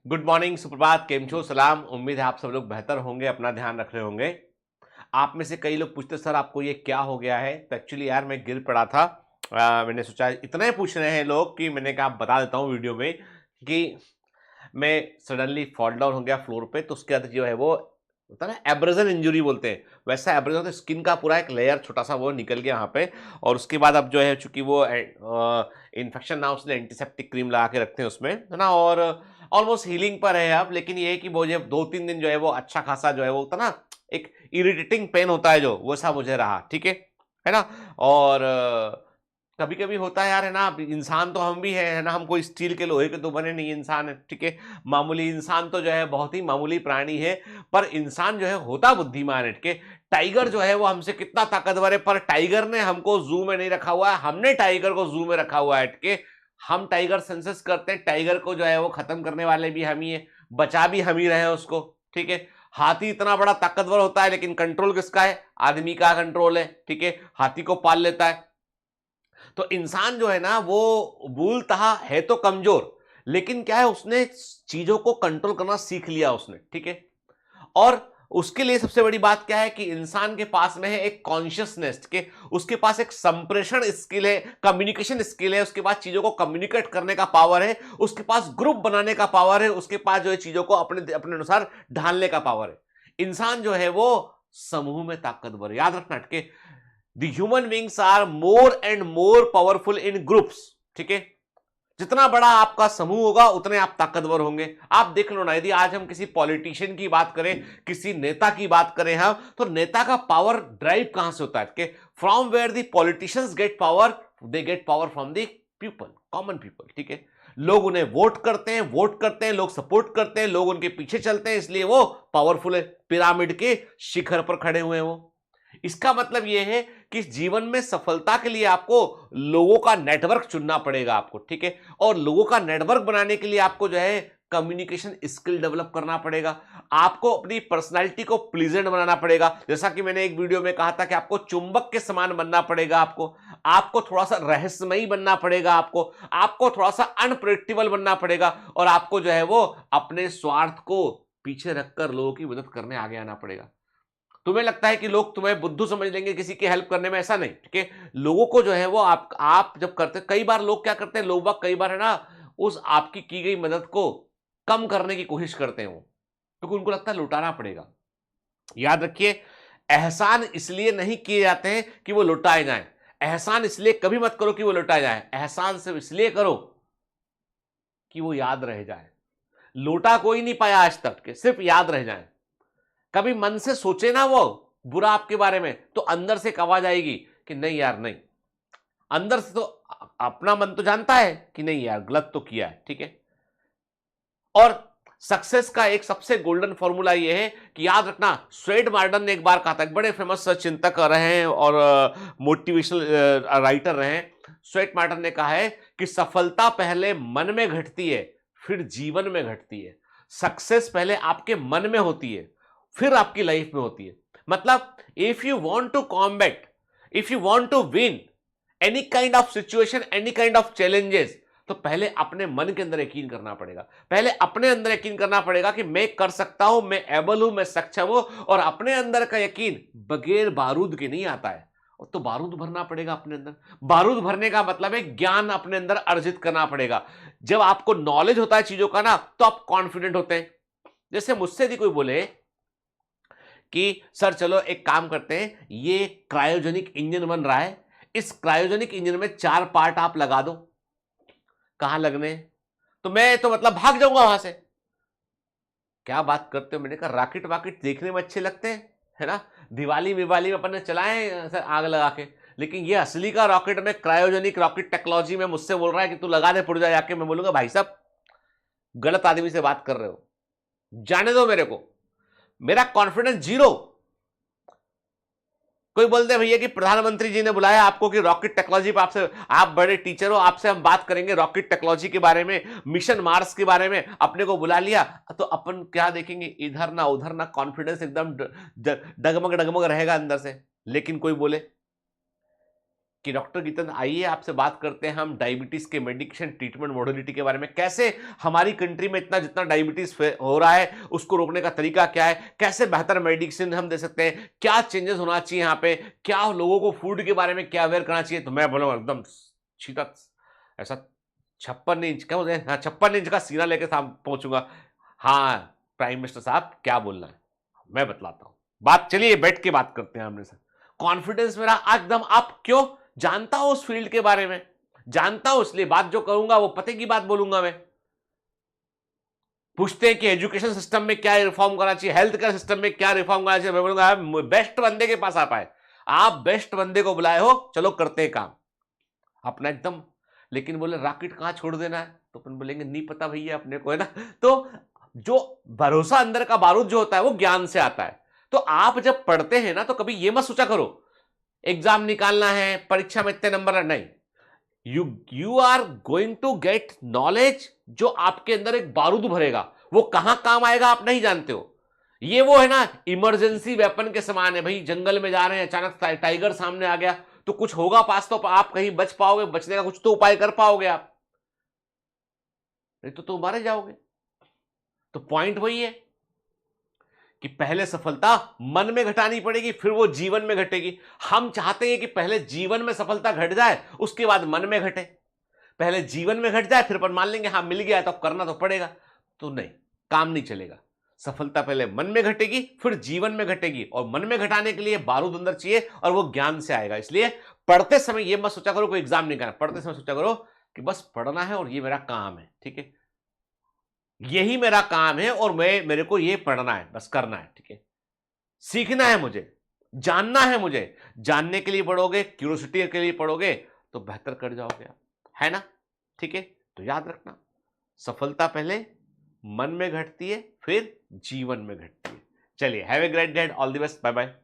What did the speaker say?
Good morning, सुप्रभात, केम छो, सलाम। उम्मीद है आप सब लोग बेहतर होंगे, अपना ध्यान रख रहे होंगे। आप में से कई लोग पूछते सर आपको ये क्या हो गया है। तो एक्चुअली यार मैं गिर पड़ा था। मैंने सोचा इतना ही पूछ रहे हैं लोग कि मैंने कहा बता देता हूँ वीडियो में कि मैं सडनली फॉल डाउन हो गया फ्लोर पे। तो उसके बाद जो है वो होता है ना, एब्रेजन इंजरी बोलते हैं, वैसा एब्रेजन, तो स्किन का पूरा एक लेयर छोटा सा वो निकल गया यहाँ पे। और उसके बाद अब जो है चूंकि वो इन्फेक्शन ना, उसने एंटीसेप्टिक क्रीम लगा के रखते हैं उसमें, है ना। और ऑलमोस्ट हीलिंग पर है अब। लेकिन ये है कि वो जब 2-3 दिन जो है वो अच्छा खासा जो है वो होता ना, एक इरिटेटिंग पेन होता है जो, वो सा मुझे रहा, ठीक है ना। और कभी कभी होता है यार, है ना। इंसान तो हम भी है ना, हम कोई स्टील के लोहे के तो बने नहीं, इंसान है, ठीक है। मामूली इंसान तो जो है बहुत ही मामूली प्राणी है। पर इंसान जो है होता बुद्धिमान है, ठीक है। टाइगर जो है वो हमसे कितना ताकतवर है, पर टाइगर ने हमको जू में नहीं रखा हुआ है, हमने टाइगर को जू में रखा हुआ है, ठीक है। हम टाइगर सेंसस करते हैं, टाइगर को जो है वो खत्म करने वाले भी हम ही है, बचा भी हम ही रहे हैं उसको, ठीक है। हाथी इतना बड़ा ताकतवर होता है, लेकिन कंट्रोल किसका है? आदमी का कंट्रोल है, ठीक है। हाथी को पाल लेता है। तो इंसान जो है ना वो मूलतः है तो कमजोर, लेकिन क्या है, उसने चीजों को कंट्रोल करना सीख लिया उसने, ठीक है। और उसके लिए सबसे बड़ी बात क्या है कि इंसान के पास में है एक कॉन्शियसनेस के, उसके पास एक संप्रेषण स्किल है, कम्युनिकेशन स्किल है, उसके पास चीजों को कम्युनिकेट करने का पावर है, उसके पास ग्रुप बनाने का पावर है, उसके पास जो है चीजों को अपने अपने अनुसार ढालने का पावर है। इंसान जो है वो समूह में ताकतवर है। याद रखना, ठीक है। The human beings are more and more powerful in groups, ठीक है। जितना बड़ा आपका समूह होगा उतने आप ताकतवर होंगे। आप देख लो ना, यदि आज हम किसी पॉलिटिशियन की बात करें, किसी नेता की बात करें हम, तो नेता का पावर ड्राइव कहां से होता है? From where the politicians get power, they get power from the people, common people, ठीक है। लोग उन्हें वोट करते हैं, लोग सपोर्ट करते हैं, लोग उनके पीछे चलते हैं, इसलिए वो पावरफुल है। पिरामिड के शिखर पर खड़े हुए हैं वो। इसका मतलब यह है कि जीवन में सफलता के लिए आपको लोगों का नेटवर्क चुनना पड़ेगा आपको, ठीक है। और लोगों का नेटवर्क बनाने के लिए आपको जो है कम्युनिकेशन स्किल डेवलप करना पड़ेगा। आपको अपनी पर्सनालिटी को प्लीजेंट बनाना पड़ेगा। जैसा कि मैंने एक वीडियो में कहा था कि आपको चुंबक के समान बनना पड़ेगा, आपको थोड़ा सा रहस्यमयी बनना पड़ेगा, आपको थोड़ा सा अनप्रेडिक्टेबल बनना पड़ेगा। और आपको जो है वो अपने स्वार्थ को पीछे रखकर लोगों की मदद करने आगे आना पड़ेगा। तुम्हें लगता है कि लोग तुम्हें बुद्धू समझ लेंगे किसी की हेल्प करने में, ऐसा नहीं, ठीक है। लोगों को जो है वो आप जब करते, कई बार लोग क्या करते हैं, लोग बाग कई बार है ना, उस आपकी की गई मदद को कम करने की कोशिश करते हैं वो, क्योंकि उनको लगता है लुटाना पड़ेगा। याद रखिए, एहसान इसलिए नहीं किए जाते हैं कि वो लुटाए जाएं। एहसान इसलिए कभी मत करो कि वो लुटाए जाए, एहसान सिर्फ इसलिए करो कि वो याद रह जाए। लौटा कोई नहीं पाया आज तक के, सिर्फ याद रह जाए। कभी मन से सोचे ना वो बुरा आपके बारे में, तो अंदर से एक आवाज आएगी कि नहीं यार नहीं। अंदर से तो अपना मन तो जानता है कि नहीं यार गलत तो किया है, ठीक है। और सक्सेस का एक सबसे गोल्डन फॉर्मूला ये है कि याद रखना, स्वेट मार्डन ने एक बार कहा था, एक बड़े फेमस चिंतक रहे हैं और मोटिवेशनल राइटर रहे हैं। स्वेट मार्डन ने कहा है कि सफलता पहले मन में घटती है, फिर जीवन में घटती है। सक्सेस पहले आपके मन में होती है, फिर आपकी लाइफ में होती है। मतलब if you want to combat, if you want to win any kind of situation, any kind of challenges, तो पहले अपने मन के अंदर यकीन करना पड़ेगा। पहले अपने अंदर यकीन करना पड़ेगा कि मैं कर सकता हूं, मैं एबल हूं, मैं सक्षम हूं। और अपने अंदर का यकीन बगैर बारूद के नहीं आता है, तो बारूद भरना पड़ेगा अपने अंदर। बारूद भरने का मतलब है ज्ञान अपने अंदर अर्जित करना पड़ेगा। जब आपको नॉलेज होता है चीजों का ना, तो आप कॉन्फिडेंट होते हैं। जैसे मुझसे यदि कोई बोले कि सर चलो एक काम करते हैं, ये क्रायोजेनिक इंजन बन रहा है, इस क्रायोजेनिक इंजन में 4 पार्ट आप लगा दो, कहां लगने? तो मैं तो मतलब भाग जाऊंगा वहां से। क्या बात करते हो? मैंने कहा रॉकेट वाकेट देखने में अच्छे लगते हैं, है ना। दिवाली विवाली में अपन ने चलाए सर आग लगा के, लेकिन ये असली का रॉकेट में, क्रायोजेनिक रॉकेट टेक्नोलॉजी में मुझसे बोल रहा है कि तू लगा दे पुर्जा जाके। मैं बोलूंगा भाई साहब गलत आदमी से बात कर रहे हो, जाने दो मेरे को, मेरा कॉन्फिडेंस जीरो। कोई बोलते हैं भैया कि प्रधानमंत्री जी ने बुलाया आपको कि रॉकेट टेक्नोलॉजी पर आपसे, आप बड़े टीचर हो, आपसे हम बात करेंगे रॉकेट टेक्नोलॉजी के बारे में, मिशन मार्स के बारे में, अपने को बुला लिया, तो अपन क्या देखेंगे, इधर ना उधर ना, कॉन्फिडेंस एकदम डगमग डगमग रहेगा अंदर से। लेकिन कोई बोले कि डॉक्टर गीतन आइए आपसे बात करते हैं हम डायबिटीज के मेडिकेशन ट्रीटमेंट मॉडलिटी के बारे में, कैसे हमारी कंट्री में इतना जितना डायबिटीज हो रहा है उसको रोकने का तरीका क्या है, कैसे बेहतर मेडिसिन हम दे सकते हैं, क्या चेंजेस होना चाहिए यहाँ पे, क्या लोगों को फूड के बारे में क्या अवेयर करना चाहिए। तो मैं बोलूँगा एकदम सीधा ऐसा 56 इंच क्या बोलते हैं, हाँ 56 इंच का सीना लेके पहुंचूंगा। हाँ प्राइम मिनिस्टर साहब क्या बोलना है मैं बतलाता हूँ, बात चलिए बैठ के बात करते हैं हमने। सर कॉन्फिडेंस मेरा एकदम आप क्यों, जानता हूं उस फील्ड के बारे में, जानता हूं इसलिए बात जो करूंगा वो पते की बात बोलूंगा मैं। पूछते हैं कि एजुकेशन सिस्टम में क्या रिफॉर्म करना चाहिए, हेल्थ केयर सिस्टम में क्या रिफॉर्म करना चाहिए, मैं बोलूंगा बेस्ट बंदे के पास आप आए, आप बेस्ट बंदे को बुलाए हो, चलो करते हैं काम अपना एकदम। लेकिन बोले रॉकेट कहां छोड़ देना है, तो अपन बोलेंगे नहीं पता भैया अपने को, है ना। तो जो भरोसा अंदर का बारूद जो होता है वो ज्ञान से आता है। तो आप जब पढ़ते हैं ना तो कभी ये मत सोचा करो एग्जाम निकालना है, परीक्षा में इतने नंबर, नहीं। You are going to get knowledge जो आपके अंदर एक बारूद भरेगा, वो कहां काम आएगा आप नहीं जानते हो। ये वो है ना इमरजेंसी वेपन के समान है भाई, जंगल में जा रहे हैं अचानक टाइगर सामने आ गया तो कुछ होगा पास तो आप कहीं बच पाओगे, बचने का कुछ तो उपाय कर पाओगे आप, नहीं तो मारे जाओगे। तो पॉइंट वही है कि पहले सफलता मन में घटानी पड़ेगी फिर वो जीवन में घटेगी। हम चाहते हैं कि पहले जीवन में सफलता घट जाए उसके बाद मन में घटे, पहले जीवन में घट जाए फिर अपन मान लेंगे हाँ मिल गया है तो अब करना तो पड़ेगा, तो नहीं, काम नहीं चलेगा। सफलता पहले मन में घटेगी फिर जीवन में घटेगी, और मन में घटाने के लिए बारूद अंदर चाहिए और वो ज्ञान से आएगा। इसलिए पढ़ते समय ये मत सोचा करो कोई एग्जाम नहीं करना, पढ़ते समय सोचा करो कि बस पढ़ना है और ये मेरा काम है, ठीक है, यही मेरा काम है और मेरे को ये पढ़ना है, बस करना है, ठीक है। सीखना है मुझे, जानना है मुझे, जानने के लिए पढ़ोगे, क्यूरियोसिटी के लिए पढ़ोगे तो बेहतर कर जाओगे आप, है ना, ठीक है। तो याद रखना सफलता पहले मन में घटती है फिर जीवन में घटती है। चलिए have a great day, all the best, bye bye.